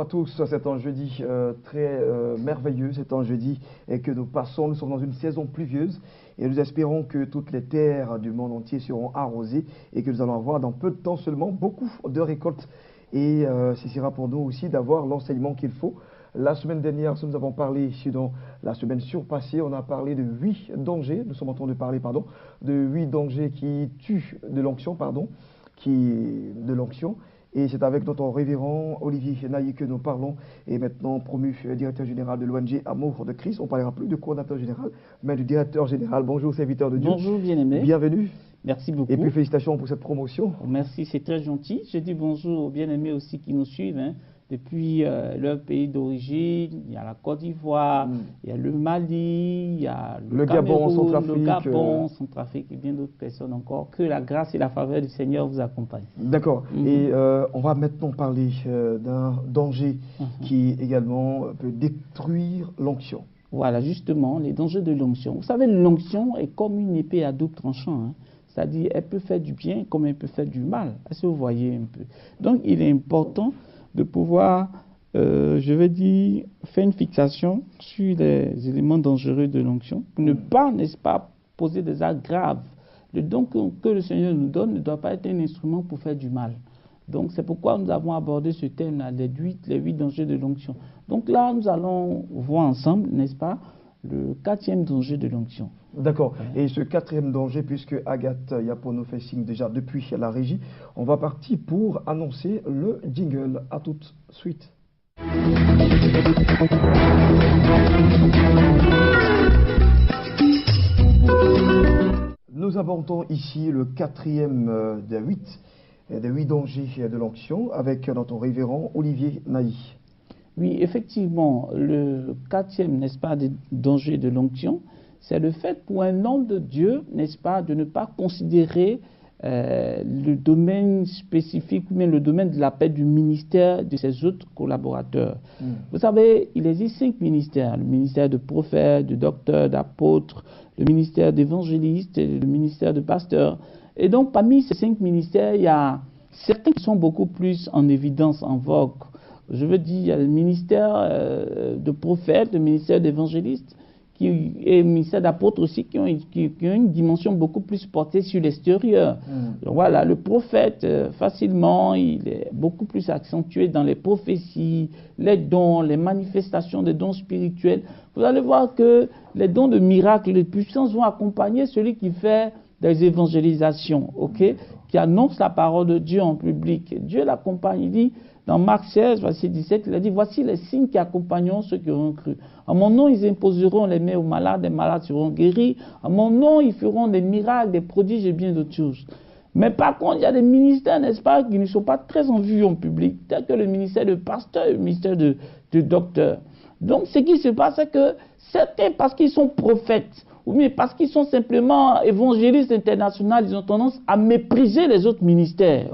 à tous, c'est un jeudi très merveilleux, c'est un jeudi que nous passons, nous sommes dans une saison pluvieuse et nous espérons que toutes les terres du monde entier seront arrosées et que nous allons avoir dans peu de temps seulement beaucoup de récoltes et ce sera pour nous aussi d'avoir l'enseignement qu'il faut. La semaine dernière, nous avons parlé, dans la semaine surpassée, on a parlé de 8 dangers, nous sommes en train de parler, de 8 dangers qui tuent de l'onction, Et c'est avec notre révérend Olivier Naï que nous parlons, et maintenant promu directeur général de l'ONG Amour de Christ. On ne parlera plus de coordinateur général, mais du directeur général. Bonjour, serviteur de Dieu. Bonjour, bien-aimé. Bienvenue. Merci beaucoup. Et puis félicitations pour cette promotion. Merci, c'est très gentil. Je dis bonjour aux bien-aimés aussi qui nous suivent, depuis leur pays d'origine. Il y a la Côte d'Ivoire, il y a le Mali, il y a le Gabon, Centrafrique et bien d'autres personnes encore. Que la grâce et la faveur du Seigneur vous accompagnent. D'accord. Et on va maintenant parler d'un danger qui également peut détruire l'onction. Voilà, justement, les dangers de l'onction. Vous savez, l'onction est comme une épée à double tranchant. C'est-à-dire, elle peut faire du bien comme elle peut faire du mal. Est-ce que vous voyez un peu? Donc, il est important de pouvoir, faire une fixation sur les éléments dangereux de l'onction, pour ne pas, n'est-ce pas, poser des actes graves. Le don que le Seigneur nous donne ne doit pas être un instrument pour faire du mal. Donc, c'est pourquoi nous avons abordé ce thème-là, les 8 dangers de l'onction. Donc là, nous allons voir ensemble, n'est-ce pas, le 4e danger de l'onction. D'accord. Et ce 4e danger, puisque Agathe Yapo nous fait signe déjà depuis la régie, on va partir pour annoncer le jingle. À tout de suite. Nous abordons ici le 4e des 8 dangers de l'onction avec notre révérend Olivier Naï. Oui, effectivement, le 4e, n'est-ce pas, des dangers de l'onction, c'est le fait pour un homme de Dieu, n'est-ce pas, de ne pas considérer le domaine spécifique ou bien le domaine de l'appel du ministère de ses autres collaborateurs. Vous savez, il existe 5 ministères, le ministère de prophète, de docteur, d'apôtre, le ministère d'évangéliste et le ministère de pasteur. Et donc, parmi ces 5 ministères, il y a certains qui sont beaucoup plus en évidence, en vogue. Je veux dire, il y a le ministère de prophète, le ministère d'évangéliste et le ministère d'apôtre aussi qui ont une dimension beaucoup plus portée sur l'extérieur. Donc voilà, le prophète, facilement, il est beaucoup plus accentué dans les prophéties, les dons, les manifestations des dons spirituels. Vous allez voir que les dons de miracles, les puissances vont accompagner celui qui fait des évangélisations, qui annonce la parole de Dieu en public. Dieu l'accompagne, il dit, dans Marc 16, verset 17, il a dit, voici les signes qui accompagneront ceux qui auront cru. En mon nom, ils imposeront les mains aux malades, les malades seront guéris. En mon nom, ils feront des miracles, des prodiges et bien d'autres choses. Mais par contre, il y a des ministères, n'est-ce pas, qui ne sont pas très en vue en public, tels que le ministère de pasteur et le ministère de docteur. Donc, ce qui se passe, c'est que certains, parce qu'ils sont prophètes, ou bien parce qu'ils sont simplement évangélistes internationaux, ils ont tendance à mépriser les autres ministères,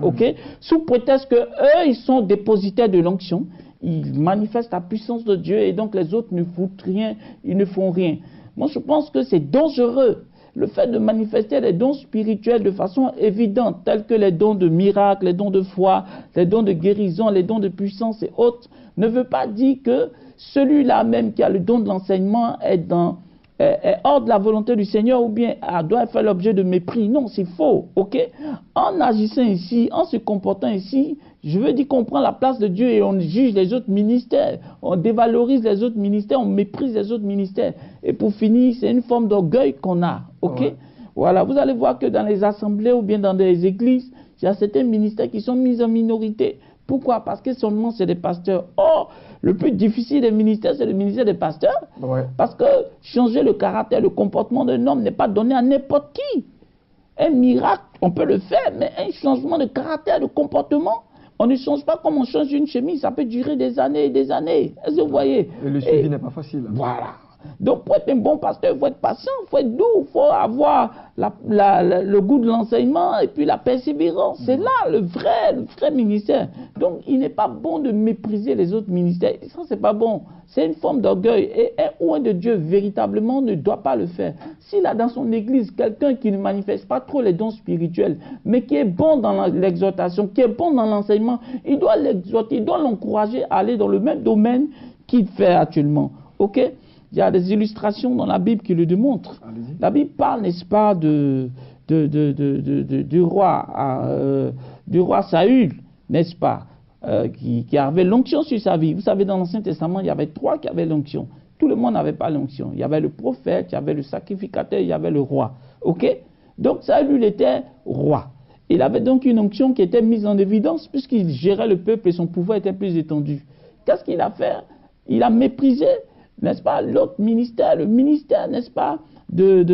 sous prétexte que eux, ils sont dépositaires de l'onction, ils manifestent la puissance de Dieu et donc les autres ne foutent rien, ils ne font rien. Moi, je pense que c'est dangereux. Le fait de manifester les dons spirituels de façon évidente, tels que les dons de miracles, les dons de foi, les dons de guérison, les dons de puissance et autres, ne veut pas dire que celui-là même qui a le don de l'enseignement est hors de la volonté du Seigneur ou bien doit faire l'objet de mépris. Non, c'est faux, En agissant ici, en se comportant ici, je veux dire qu'on prend la place de Dieu et on juge les autres ministères, on dévalorise les autres ministères, on méprise les autres ministères. Et pour finir, c'est une forme d'orgueil qu'on a, Voilà, vous allez voir que dans les assemblées ou bien dans des églises, il y a certains ministères qui sont mis en minorité. Pourquoi? Parce que seulement c'est des pasteurs. Or, le plus difficile des ministères, c'est le ministère des pasteurs. Parce que changer le caractère, le comportement d'un homme n'est pas donné à n'importe qui. Un miracle, on peut le faire, mais un changement de caractère, de comportement, on ne change pas comme on change une chemise. Ça peut durer des années et des années. Est-ce que vous voyez? Et le suivi n'est pas facile. Voilà. Donc, pour être un bon pasteur, il faut être patient, il faut être doux, il faut avoir le goût de l'enseignement et puis la persévérance. C'est là le vrai ministère. Donc, il n'est pas bon de mépriser les autres ministères. Ça, c'est pas bon. C'est une forme d'orgueil. Et un oint de Dieu, véritablement, ne doit pas le faire. S'il a dans son église quelqu'un qui ne manifeste pas trop les dons spirituels, mais qui est bon dans l'exhortation, qui est bon dans l'enseignement, il doit l'exhorter, il doit l'encourager à aller dans le même domaine qu'il fait actuellement. OK? Il y a des illustrations dans la Bible qui le démontrent. Allez-y. La Bible parle, n'est-ce pas, du roi Saül, n'est-ce pas, qui avait l'onction sur sa vie. Vous savez, dans l'Ancien Testament, il y avait 3 qui avaient l'onction. Tout le monde n'avait pas l'onction. Il y avait le prophète, il y avait le sacrificateur, il y avait le roi. OK? Donc Saül, il était roi. Il avait donc une onction qui était mise en évidence puisqu'il gérait le peuple et son pouvoir était plus étendu. Qu'est-ce qu'il a fait? Il a méprisé, n'est-ce pas, l'autre ministère, le ministère, n'est-ce pas, de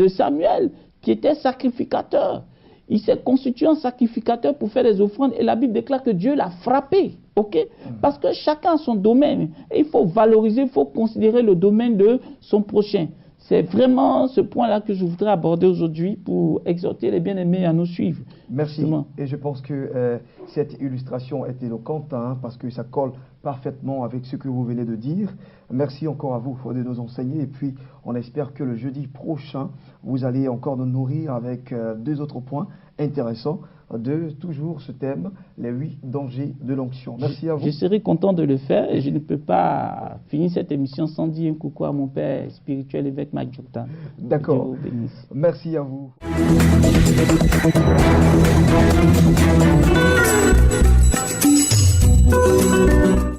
Samuel, qui était sacrificateur. Il s'est constitué en sacrificateur pour faire des offrandes et la Bible déclare que Dieu l'a frappé. OK? Parce que chacun a son domaine. Et il faut valoriser, il faut considérer le domaine de son prochain. C'est vraiment ce point-là que je voudrais aborder aujourd'hui pour exhorter les bien-aimés à nous suivre. Merci. Justement. Et je pense que cette illustration est éloquente parce que ça colle parfaitement avec ce que vous venez de dire. Merci encore à vous de nous enseigner. Et puis, on espère que le jeudi prochain, vous allez encore nous nourrir avec 2 autres points intéressants de toujours ce thème, les 8 dangers de l'onction. Merci à vous. Je serai content de le faire et je ne peux pas finir cette émission sans dire un coucou à mon père spirituel, évêque Mike Joktan. D'accord. Merci à vous.